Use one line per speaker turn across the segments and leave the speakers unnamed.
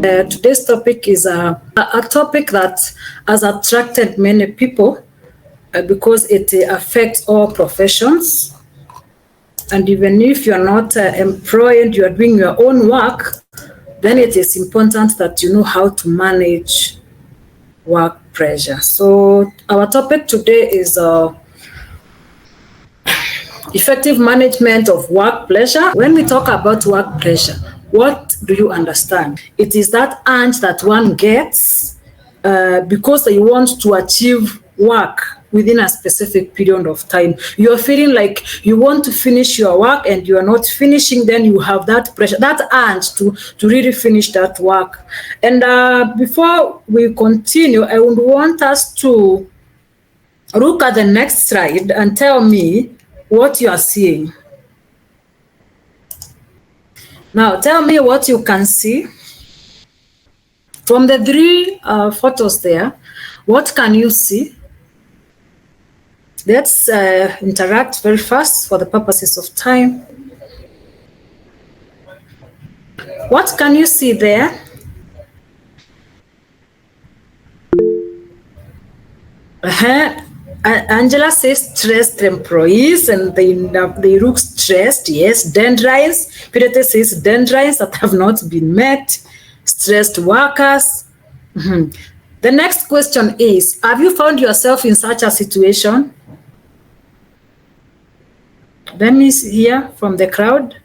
Today's topic is a topic that has attracted many people because it affects all professions. And even if you're not employed, you're doing your own work, then it is important that you know how to manage work pressure. So our topic today is effective management of work pressure. When we talk about work pressure, what do you understand? It is that urge that one gets because they want to achieve work within a specific period of time. You're feeling like you want to finish your work and you are not finishing, then you have that pressure, that urge to really finish that work. And before we continue, I would want us to look at the next slide and tell me what you are seeing. Now, tell me what you can see. From the three photos there, what can you see? Let's interact very fast for the purposes of time. What can you see there? Angela says stressed employees and they look stressed. Yes, dandelions. Pirete says dandelions that have not been met. Stressed workers. The next question is, have you found yourself in such a situation? Let me hear from the crowd.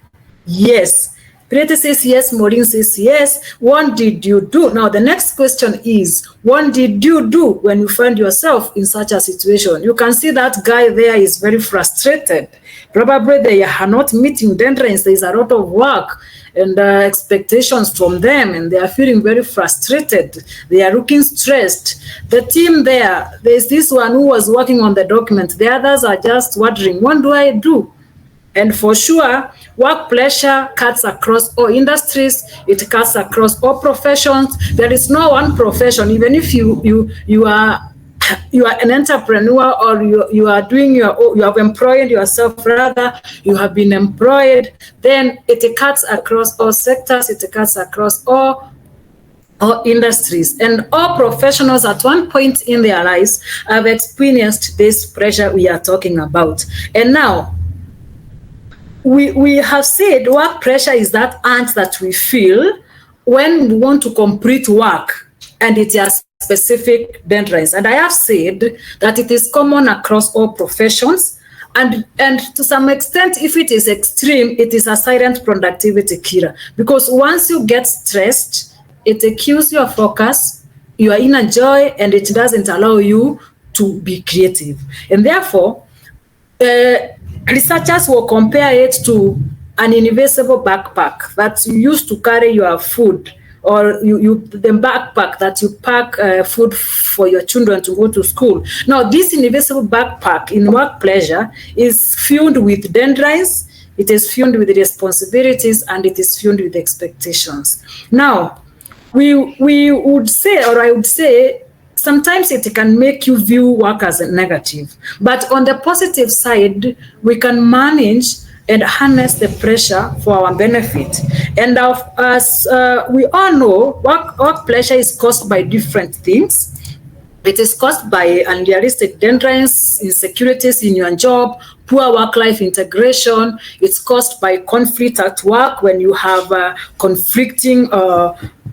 Yes. Pirete says yes, Maureen says yes. What did you do? Now, the next question is, what did you do when you find yourself in such a situation? You can see that guy there is very frustrated. Probably they are not meeting deadlines. There is a lot of work and expectations from them, and they are feeling very frustrated. They are looking stressed. The team there's this one who was working on the document. The others are just wondering, what do I do? And for sure, work pressure cuts across all industries. It cuts across all professions. There is no one profession, even if you are an entrepreneur or you are doing you have employed yourself, rather you have been employed, then it cuts across all sectors. It cuts across all industries, and all professionals at one point in their lives have experienced this pressure we are talking about. And now, we have said work pressure is that urge that we feel when we want to complete work and it has specific deadlines. And I have said that it is common across all professions, and to some extent, if it is extreme, it is a silent productivity killer, because once you get stressed, it kills your focus, your inner joy, and it doesn't allow you to be creative. And therefore, researchers will compare it to an invisible backpack that you use to carry your food, or the backpack that you pack food for your children to go to school. Now, this invisible backpack in work pressure is filled with deadlines, it is filled with responsibilities, and it is filled with expectations. Now, we would say, or I would say, sometimes it can make you view work as a negative. But on the positive side, we can manage and harness the pressure for our benefit. And as we all know, work pressure is caused by different things. It is caused by unrealistic deadlines, insecurities in your job, poor work-life integration. It's caused by conflict at work when you have conflicting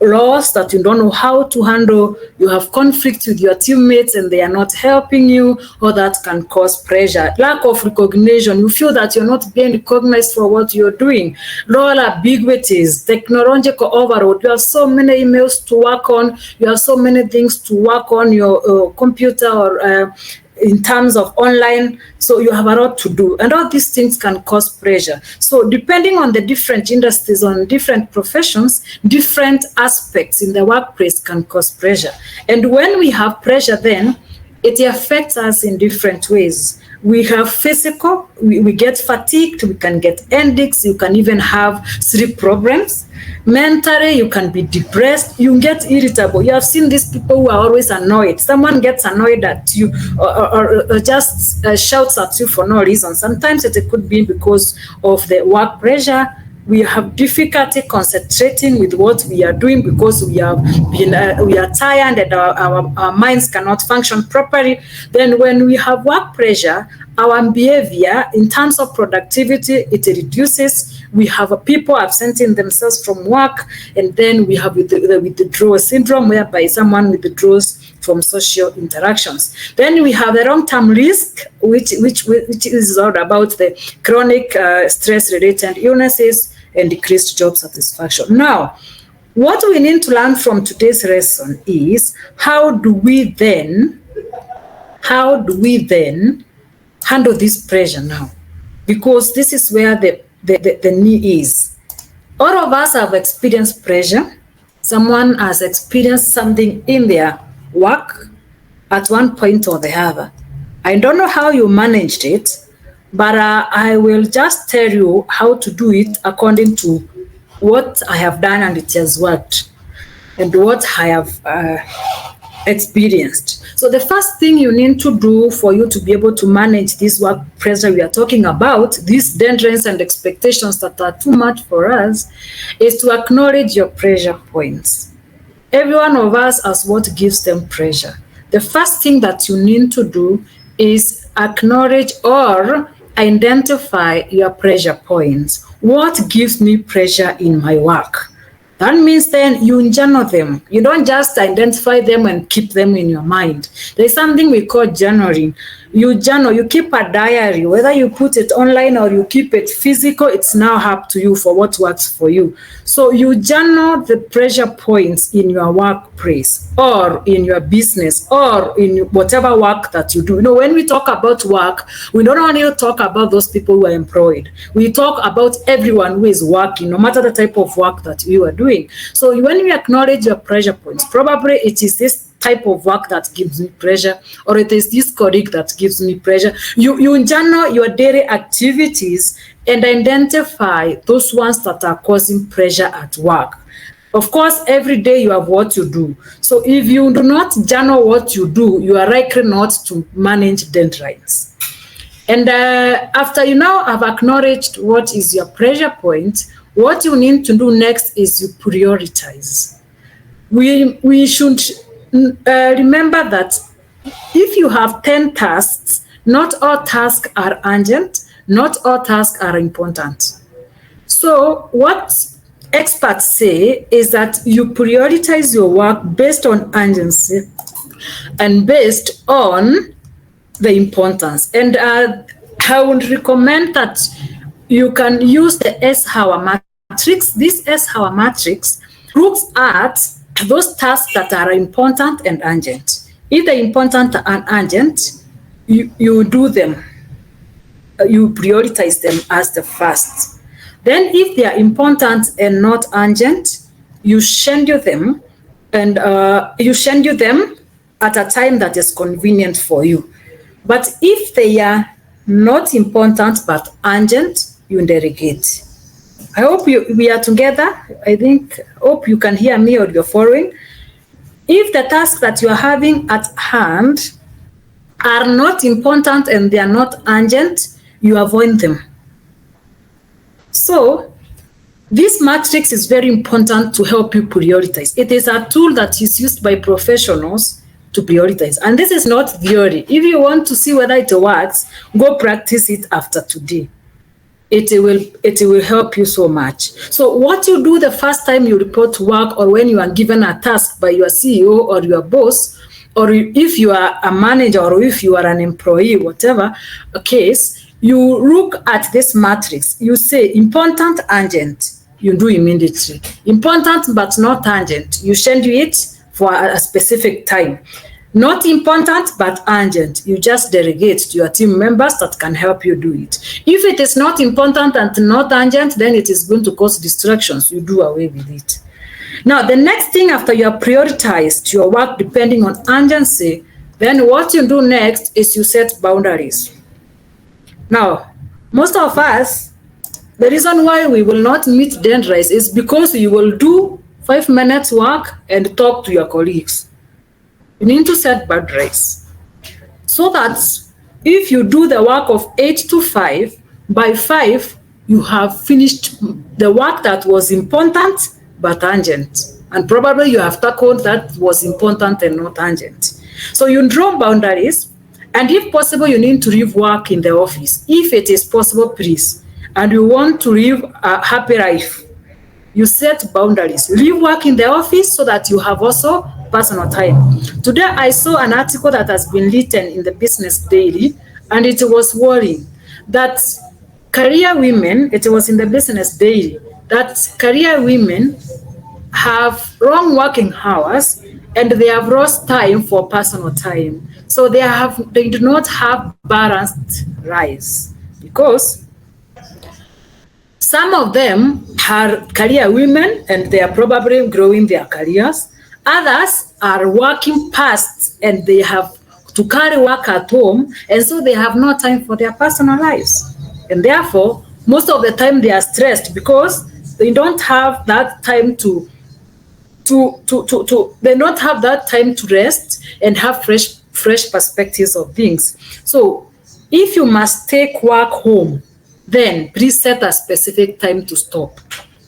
laws that you don't know how to handle. You have conflict with your teammates and they are not helping you, or that can cause pressure. Lack of recognition. You feel that you're not being recognized for what you're doing. Role ambiguities, technological overload. You have so many emails to work on. You have so many things to work on your computer or in terms of online, so you have a lot to do, and all these things can cause pressure. So depending on the different industries, on different professions, different aspects in the workplace can cause pressure. And when we have pressure, then it affects us in different ways. We have physical, we get fatigued, we can get headaches, you can even have sleep problems. Mentally, you can be depressed, you get irritable. You have seen these people who are always annoyed. Someone gets annoyed at you or just shouts at you for no reason. Sometimes it could be because of the work pressure, we have difficulty concentrating with what we are doing because we are tired and our minds cannot function properly. Then when we have work pressure, our behavior in terms of productivity, it reduces. We have people absenting themselves from work, and then we have the withdrawal syndrome, whereby someone withdraws from social interactions. Then we have the long-term risk, which is all about the chronic stress-related illnesses and decreased job satisfaction. Now, what we need to learn from today's lesson is how do we then handle this pressure now? Because this is where the need is. All of us have experienced pressure. Someone has experienced something in their work at one point or the other. I don't know how you managed it, but I will just tell you how to do it according to what I have done and it has worked, and what I have experienced. So the first thing you need to do for you to be able to manage this work pressure we are talking about, these deadlines and expectations that are too much for us, is to acknowledge your pressure points. Every one of us has what gives them pressure. The first thing that you need to do is acknowledge or identify your pressure points. What gives me pressure in my work? That means then you journal them. You don't just identify them and keep them in your mind. There's something we call journaling. You journal, you keep a diary, whether you put it online or you keep it physical, it's now up to you for what works for you. So you journal the pressure points in your workplace or in your business or in whatever work that you do. You know, when we talk about work, we don't only talk about those people who are employed. We talk about everyone who is working, no matter the type of work that you are doing. So when you acknowledge your pressure points, probably it is this type of work that gives me pressure, or it is this colleague that gives me pressure. You journal your daily activities and identify those ones that are causing pressure at work. Of course, every day you have what you do. So if you do not journal what you do, you are likely not to manage deadlines. And after you now have acknowledged what is your pressure point, what you need to do next is you prioritize. We should remember that if you have 10 tasks, not all tasks are urgent, not all tasks are important. So what experts say is that you prioritize your work based on urgency and based on the importance. And I would recommend that you can use the S-hour matrix. This S-hour matrix looks at those tasks that are important and urgent. If they're important and urgent, you do them. You prioritize them as the first. Then if they are important and not urgent, you schedule them, and you schedule them at a time that is convenient for you. But if they are not important but urgent, you delegate. I hope we are together. Hope you can hear me or you're following. If the tasks that you are having at hand are not important and they are not urgent, you avoid them. So this matrix is very important to help you prioritize. It is a tool that is used by professionals to prioritize. And this is not theory. If you want to see whether it works, go practice it after today. It will help you so much. So what you do the first time you report to work, or when you are given a task by your CEO or your boss, or if you are a manager or if you are an employee, whatever case, you look at this matrix. You say important, urgent, you do immediately. Important but not urgent, you schedule it for a specific time. Not important but urgent, you just delegate to your team members that can help you do it. If it is not important and not urgent, then it is going to cause distractions. You do away with it. Now, the next thing after you have prioritized your work depending on urgency, then what you do next is you set boundaries. Now, most of us, the reason why we will not meet deadlines is because you will do 5 minutes work and talk to your colleagues. You need to set boundaries so that if you do the work of 8 to 5, by 5, you have finished the work that was important but urgent. And probably you have tackled that was important and not urgent. So you draw boundaries, and if possible, you need to leave work in the office. If it is possible, please. And you want to live a happy life, you set boundaries. You leave work in the office so that you have also personal time. Today, I saw an article that has been written in the Business Daily, and it was worrying that career women, it was in the Business Daily, that career women have long working hours and they have lost time for personal time. So they do not have balanced lives, because some of them are career women and they are probably growing their careers. Others are working past and they have to carry work at home, and so they have no time for their personal lives. And therefore, most of the time they are stressed because they don't have that time to they don't have that time to rest and have fresh perspectives of things. So if you must take work home, then please set a specific time to stop.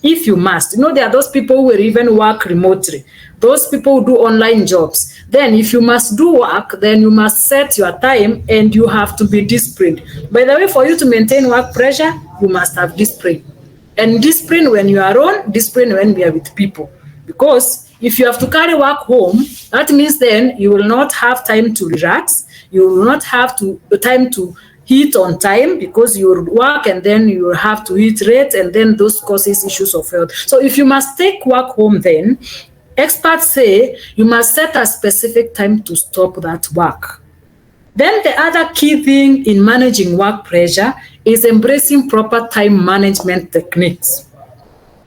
If you must, there are those people who will even work remotely, those people who do online jobs. Then if you must do work, then you must set your time and you have to be disciplined. By the way, for you to maintain work pressure, you must have discipline. And discipline when you are alone, discipline when we are with people. Because if you have to carry work home, that means then you will not have time to relax. You will not have time to eat on time, because you will work and then you will have to eat late, and then those causes issues of health. So if you must take work home, then experts say you must set a specific time to stop that work. Then the other key thing in managing work pressure is embracing proper time management techniques.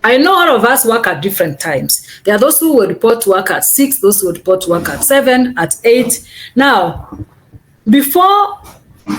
I know all of us work at different times. There are those who will report to work at 6, those who will report to work at 7, at 8. Now, before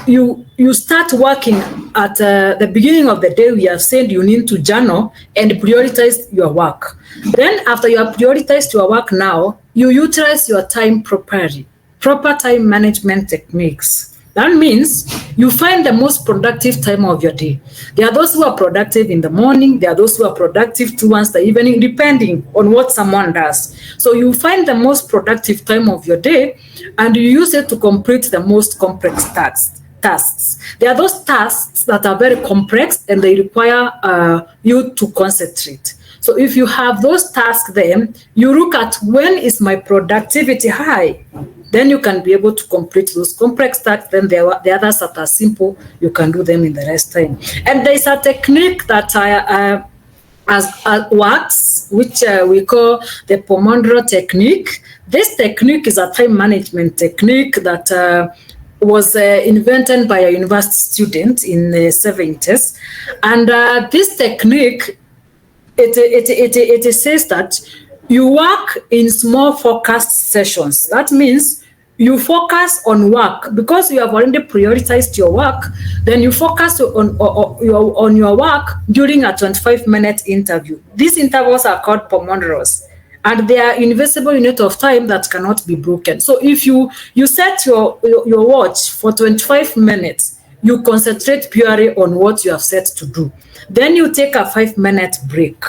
you start working at the beginning of the day, we have said you need to journal and prioritize your work. Then after you have prioritized your work, now you utilize your time properly. Proper time management techniques. That means you find the most productive time of your day. There are those who are productive in the morning. There are those who are productive towards the evening, depending on what someone does. So you find the most productive time of your day and you use it to complete the most complex tasks. There are those tasks that are very complex and they require you to concentrate. So if you have those tasks, then you look at when is my productivity high. Then you can be able to complete those complex tasks. Then the others that are simple, you can do them in the rest time. And there's a technique that works, which we call the Pomodoro technique. This technique is a time management technique that was invented by a university student in the 70s. And this technique, it says that you work in small focused sessions. That means you focus on work because you have already prioritized your work. Then you focus on your work during a 25-minute interview. These intervals are called Pomodoros, and they are invisible unit of time that cannot be broken. So if you set your watch for 25 minutes, you concentrate purely on what you have set to do. Then you take a 5-minute break.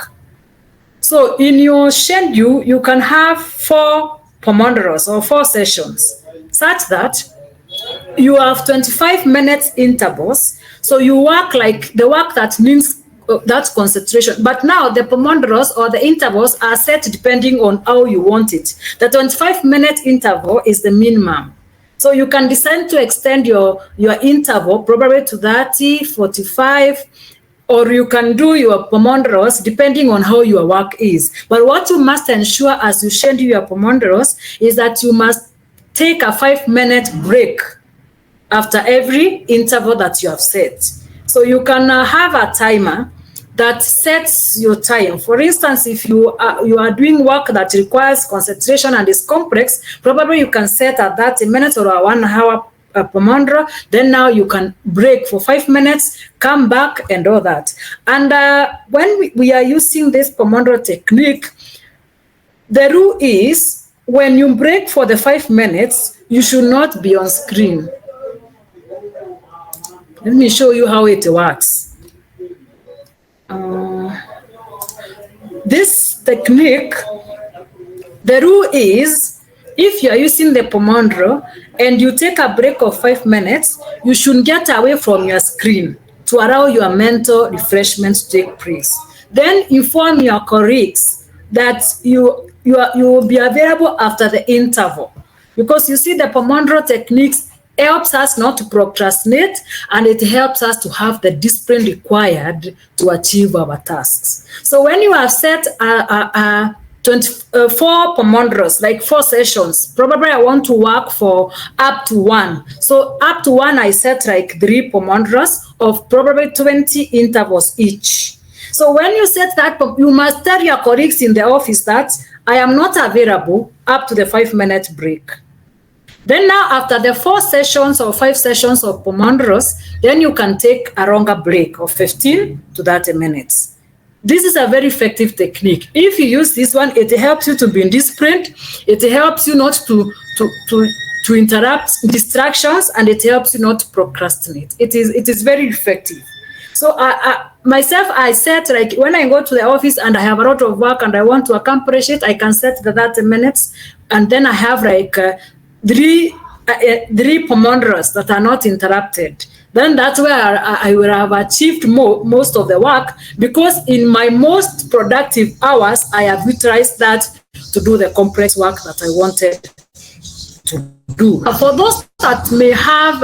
So in your schedule, you can have 4 Pomodoros or 4 sessions, such that you have 25 minutes intervals. So you work like the work that means that's concentration. But now the Pomodoros or the intervals are set depending on how you want it. The 25-minute interval is the minimum. So you can decide to extend your interval probably to 30, 45, or you can do your Pomodoros depending on how your work is. But what you must ensure as you schedule your Pomodoros is that you must take a 5-minute break after every interval that you have set. So you can have a timer that sets your time. For instance, if you are doing work that requires concentration and is complex, probably you can set a 30 minutes or a 1 hour Pomodoro. Then now you can break for 5 minutes, come back and all that. And when we are using this Pomodoro technique, the rule is when you break for the 5 minutes, you should not be on screen. Let me show you how it works. Uh, this technique, the rule is, if you are using the Pomodoro and you take a break of 5 minutes, you should get away from your screen to allow your mental refreshment to take place. Then inform your colleagues that you will be available after the interval. Because you see, the Pomodoro techniques helps us not to procrastinate, and it helps us to have the discipline required to achieve our tasks. So when you have set 24 Pomodoros, like 4 sessions, probably I want to work for up to 1. So up to 1, I set like 3 Pomodoros of probably 20 intervals each. So when you set that, you must tell your colleagues in the office that I am not available up to the 5-minute break. Then now, after the 4 sessions or 5 sessions of Pomodoros, then you can take a longer break of 15 to 30 minutes. This is a very effective technique. If you use this one, it helps you to be disciplined. It helps you not to interrupt distractions, and it helps you not to procrastinate. It is very effective. So myself, I set, like, when I go to the office and I have a lot of work and I want to accomplish it, I can set the 30 minutes, and then I have like 3 Pomodoros that are not interrupted. Then that's where I will have achieved most of the work, because in my most productive hours, I have utilized that to do the complex work that I wanted to do. For those that may have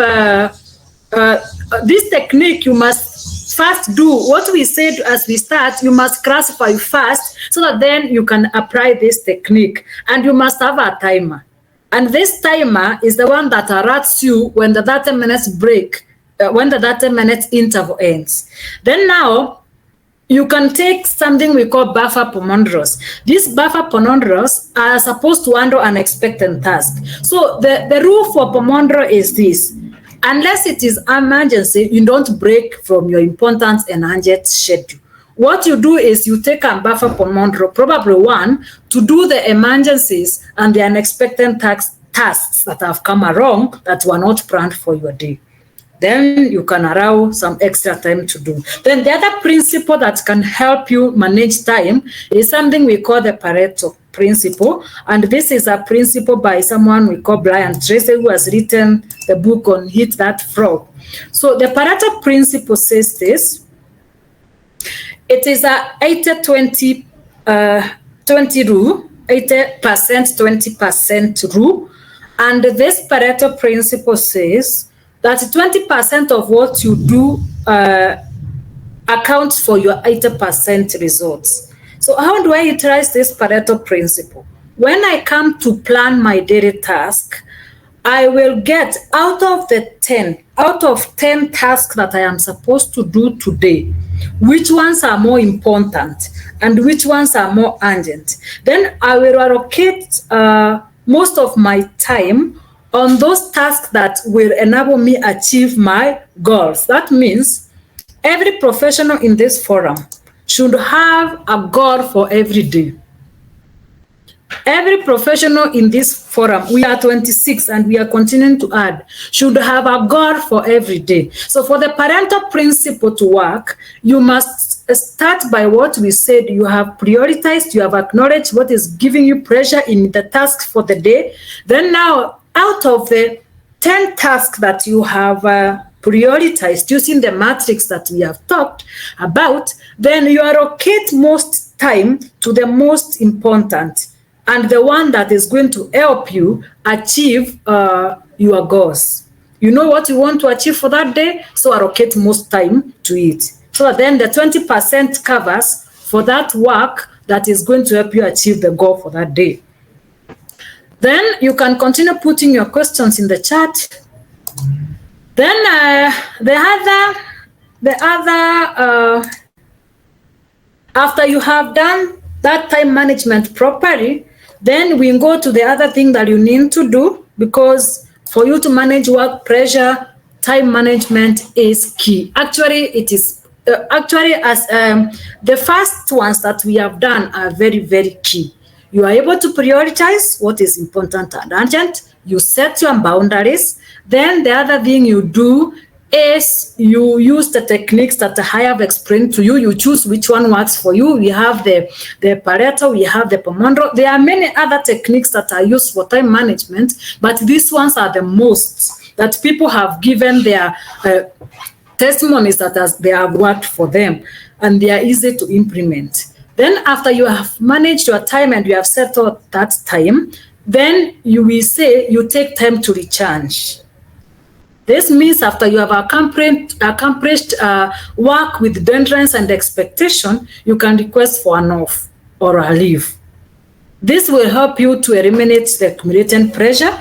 this technique, you must first do what we said as we start. You must classify first, so that then you can apply this technique, and you must have a timer. And this timer is the one that alerts you when the 30 minutes break, when the 30 minutes interval ends. Then now, you can take something we call buffer Pomodoros. These buffer Pomodoros are supposed to handle unexpected tasks. So the rule for Pomodoro is this: unless it is emergency, you don't break from your important and urgent schedule. What you do is you take a buffer Pomodoro, probably 1, to do the emergencies and the unexpected tasks that have come along that were not planned for your day. Then you can allow some extra time to do. Then the other principle that can help you manage time is something we call the Pareto principle. And this is a principle by someone we call Brian Tracy, who has written the book on Hit That Frog. So the Pareto principle says this: it is a 80-20 rule, 80%, 20% rule. And this Pareto principle says that 20% of what you do accounts for your 80% results. So how do I utilize this Pareto principle? When I come to plan my daily task, I will get out of 10 tasks that I am supposed to do today, which ones are more important and which ones are more urgent. Then I will allocate most of my time on those tasks that will enable me achieve my goals. That means every professional in this forum should have a goal for every day. Every professional in this forum, we are 26 and we are continuing to add, should have a goal for every day. So for the Pareto principle to work, you must start by what we said. You have prioritized, you have acknowledged what is giving you pressure in the tasks for the day. Then now, out of the 10 tasks that you have prioritized using the matrix that we have talked about, then you allocate most time to the most important and the one that is going to help you achieve your goals. You know what you want to achieve for that day, so allocate most time to it. So then the 20% covers for that work that is going to help you achieve the goal for that day. Then you can continue putting your questions in the chat. Then after you have done that time management properly, then we go to the other thing that you need to do, because for you to manage work pressure, time management is key. Actually, it is as the first ones that we have done are very, very key. You are able to prioritize what is important and urgent. You set your boundaries. Then the other thing you do is you use the techniques that I have explained to you. You choose which one works for you. We have the Pareto, we have the Pomodoro. There are many other techniques that are used for time management, but these ones are the most that people have given their testimonies that they have worked for them, and they are easy to implement. Then after you have managed your time and you have settled that time, then you will say you take time to recharge. This means after you have accomplished work with deadlines and expectation, you can request for an off or a leave. This will help you to eliminate the accumulating pressure,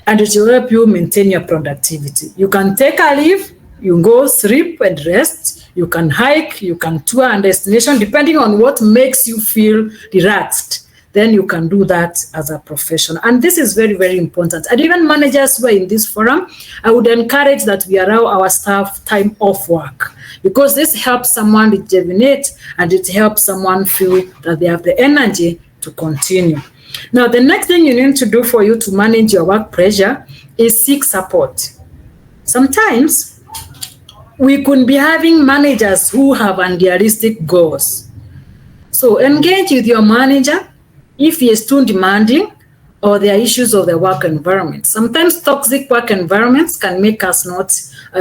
and it will help you maintain your productivity. You can take a leave, you go sleep and rest, you can hike, you can tour a destination, depending on what makes you feel relaxed. Then you can do that as a professional. And this is very, very important. And even managers who are in this forum, I would encourage that we allow our staff time off work, because this helps someone rejuvenate and it helps someone feel that they have the energy to continue. Now, the next thing you need to do for you to manage your work pressure is seek support. Sometimes we could be having managers who have unrealistic goals. So engage with your manager if he is too demanding or there are issues of the work environment. Sometimes toxic work environments can make us not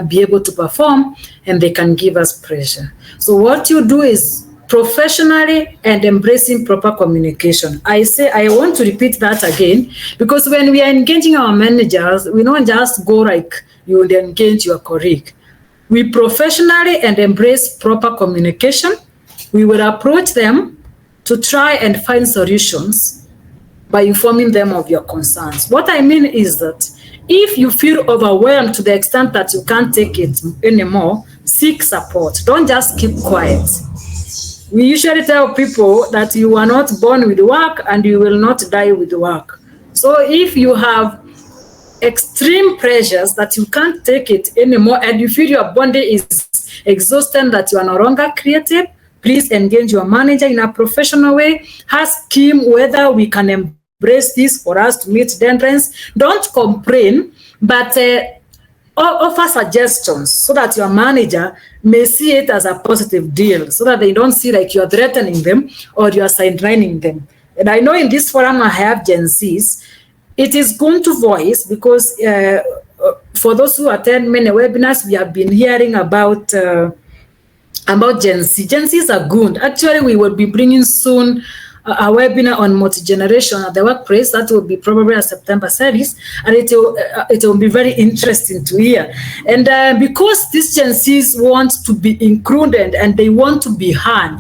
be able to perform, and they can give us pressure. So what you do is professionally and embracing proper communication. I want to repeat that again, because when we are engaging our managers, we don't just go like you would engage your colleague. We professionally and embrace proper communication. We will approach them to try and find solutions by informing them of your concerns. What I mean is that if you feel overwhelmed to the extent that you can't take it anymore, seek support. Don't just keep quiet. We usually tell people that you are not born with work and you will not die with work. So if you have extreme pressures that you can't take it anymore and you feel your body is exhausted, that you are no longer creative, please engage your manager in a professional way. Ask him whether we can embrace this for us to meet deadlines. Don't complain, but offer suggestions so that your manager may see it as a positive deal, so that they don't see like you're threatening them or you're sidelining them. And I know in this forum I have Gen Zs. It is going to voice, because for those who attend many webinars, we have been hearing about Gen Z. Gen Zs are good. Actually, we will be bringing soon a webinar on multi-generation at the workplace. That will be probably a September series, and it will be very interesting to hear. And because these Gen Zs want to be included and they want to be heard,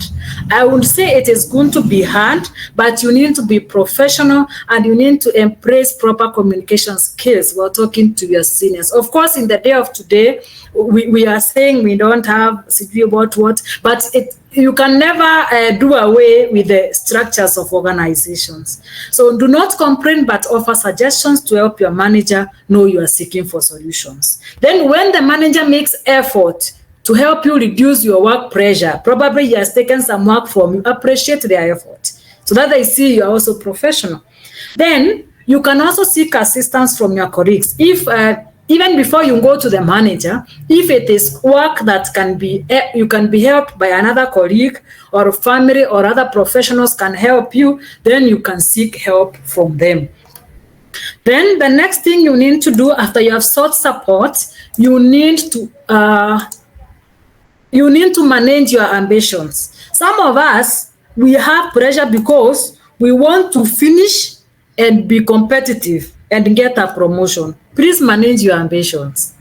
I would say it is going to be hard, but you need to be professional and you need to embrace proper communication skills while talking to your seniors. Of course, in the day of today, we are saying we don't have secret about what, but you can never do away with the structures of organizations. So do not complain, but offer suggestions to help your manager know you are seeking for solutions. Then when the manager makes effort to help you reduce your work pressure, probably he has taken some work from you, appreciate their effort so that they see you are also professional. Then you can also seek assistance from your colleagues. If even before you go to the manager, if it is work that you can be helped by another colleague or family or other professionals can help you, then you can seek help from them. Then the next thing you need to do after you have sought support, you need to manage your ambitions. Some of us, we have pressure because we want to finish and be competitive and get a promotion. Please manage your ambitions.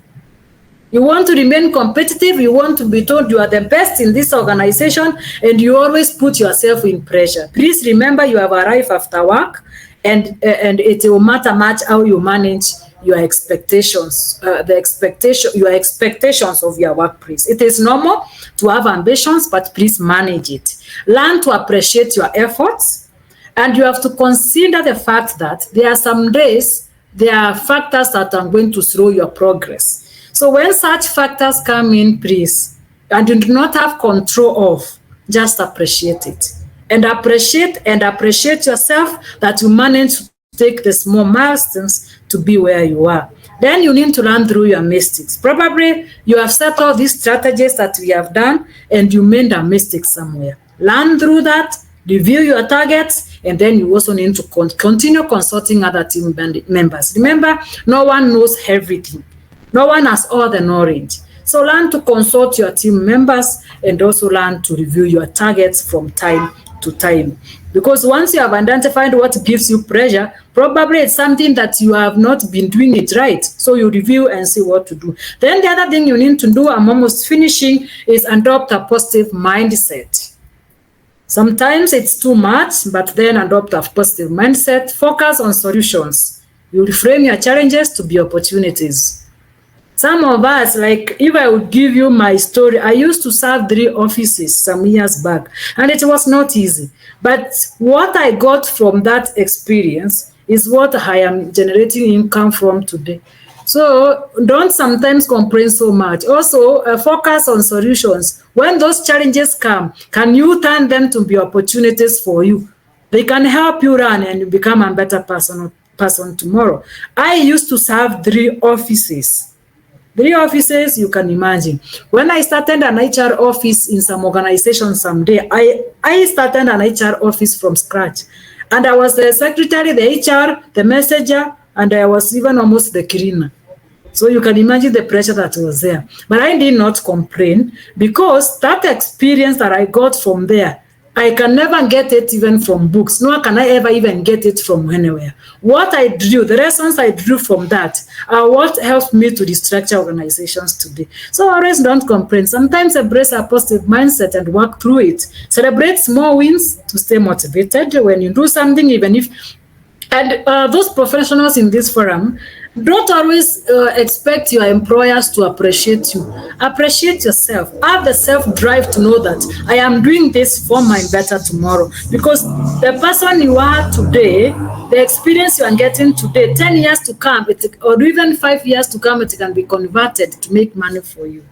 You want to remain competitive, you want to be told you are the best in this organization, and you always put yourself in pressure. Please remember you have arrived after work, and it will matter much how you manage your expectations, your expectations of your workplace. It is normal to have ambitions, but please manage it. Learn to appreciate your efforts, and you have to consider the fact that there are some days, there are factors that are going to slow your progress. So when such factors come in, please, and you do not have control of, just appreciate it. And appreciate yourself that you manage take the small milestones to be where you are. Then you need to learn through your mistakes. Probably you have set all these strategies that we have done and you made a mistake somewhere. Learn through that, review your targets, and then you also need to continue consulting other team members. Remember, no one knows everything. No one has all the knowledge. So learn to consult your team members and also learn to review your targets from time to time. Because once you have identified what gives you pressure, probably it's something that you have not been doing it right. So you review and see what to do. Then the other thing you need to do, I'm almost finishing, is adopt a positive mindset. Sometimes it's too much, but then adopt a positive mindset. Focus on solutions. You reframe your challenges to be opportunities. Some of us, like if I would give you my story, I used to serve 3 offices some years back, and it was not easy. But what I got from that experience is what I am generating income from today. So don't sometimes complain so much. Also, focus on solutions. When those challenges come, can you turn them to be opportunities for you? They can help you run and you become a better person tomorrow. I used to serve 3 offices. 3 offices, you can imagine. When I started an HR office in some organization someday, I started an HR office from scratch. And I was the secretary, the HR, the messenger, and I was even almost the cleaner. So you can imagine the pressure that was there. But I did not complain because that experience that I got from there, I can never get it even from books, nor can I ever even get it from anywhere. What I drew, the lessons I drew from that are what helped me to restructure organizations today. So always don't complain. Sometimes embrace a positive mindset and work through it. Celebrate small wins to stay motivated when you do something, even if... And those professionals in this forum, don't always expect your employers to appreciate you. Appreciate yourself. Have the self-drive to know that I am doing this for my better tomorrow. Because the person you are today, the experience you are getting today, 10 years to come, or even 5 years to come, it can be converted to make money for you.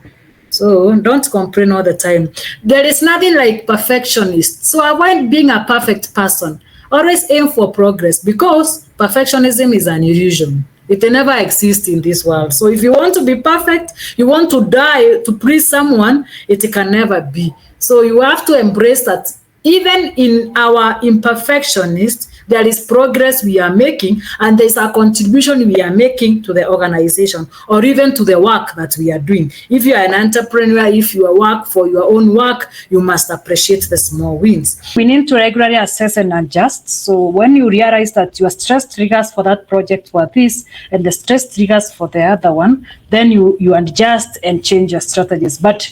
So don't complain all the time. There is nothing like perfectionist. So avoid being a perfect person. Always aim for progress because perfectionism is an illusion. It never exists in this world. So if you want to be perfect, you want to die to please someone, it can never be. So you have to embrace that even in our imperfectionist, there is progress we are making and there's a contribution we are making to the organization or even to the work that we are doing. If you are an entrepreneur, if you work for your own work, you must appreciate the small wins. We need to regularly assess and adjust. So when you realize that your stress triggers for that project were this and the stress triggers for the other one, then you adjust and change your strategies. But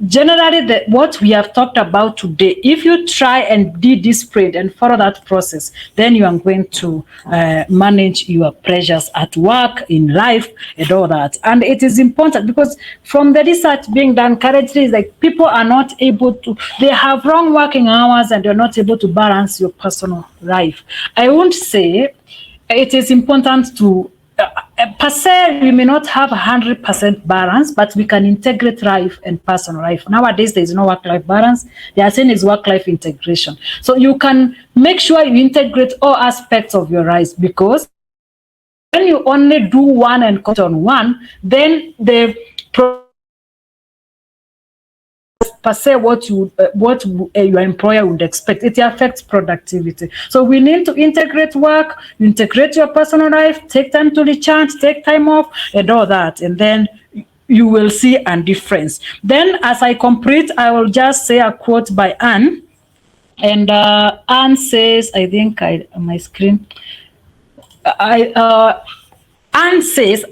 generally, what we have talked about today, if you try and do this sprint and follow that process, then you are going to manage your pressures at work, in life, and all that. And it is important because from the research being done currently, is like people are not able to, they have wrong working hours and they're not able to balance your personal life. I won't say it is important to per se, we may not have 100% balance, but we can integrate life and personal life. Nowadays, there is no work-life balance. They are saying is work-life integration. So you can make sure you integrate all aspects of your life because when you only do one and cut on one, then the per se what your employer would expect. It affects productivity. So we need to integrate work, integrate your personal life, take time to recharge, take time off, and all that. And then you will see a difference. Then as I complete, I will just say a quote by Anne. And Anne says, I think on my screen, Anne says,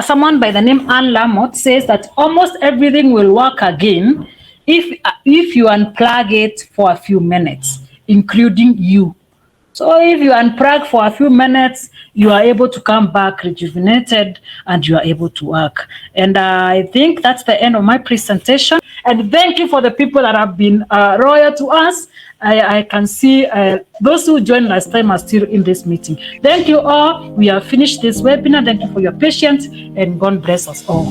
someone by the name Anne Lamott says that almost everything will work again if you unplug it for a few minutes, including you. So if you unplug for a few minutes, you are able to come back rejuvenated and you are able to work. And I think that's the end of my presentation. And thank you for the people that have been loyal to us. I can see those who joined last time are still in this meeting. Thank you all. We have finished this webinar. Thank you for your patience and God bless us all.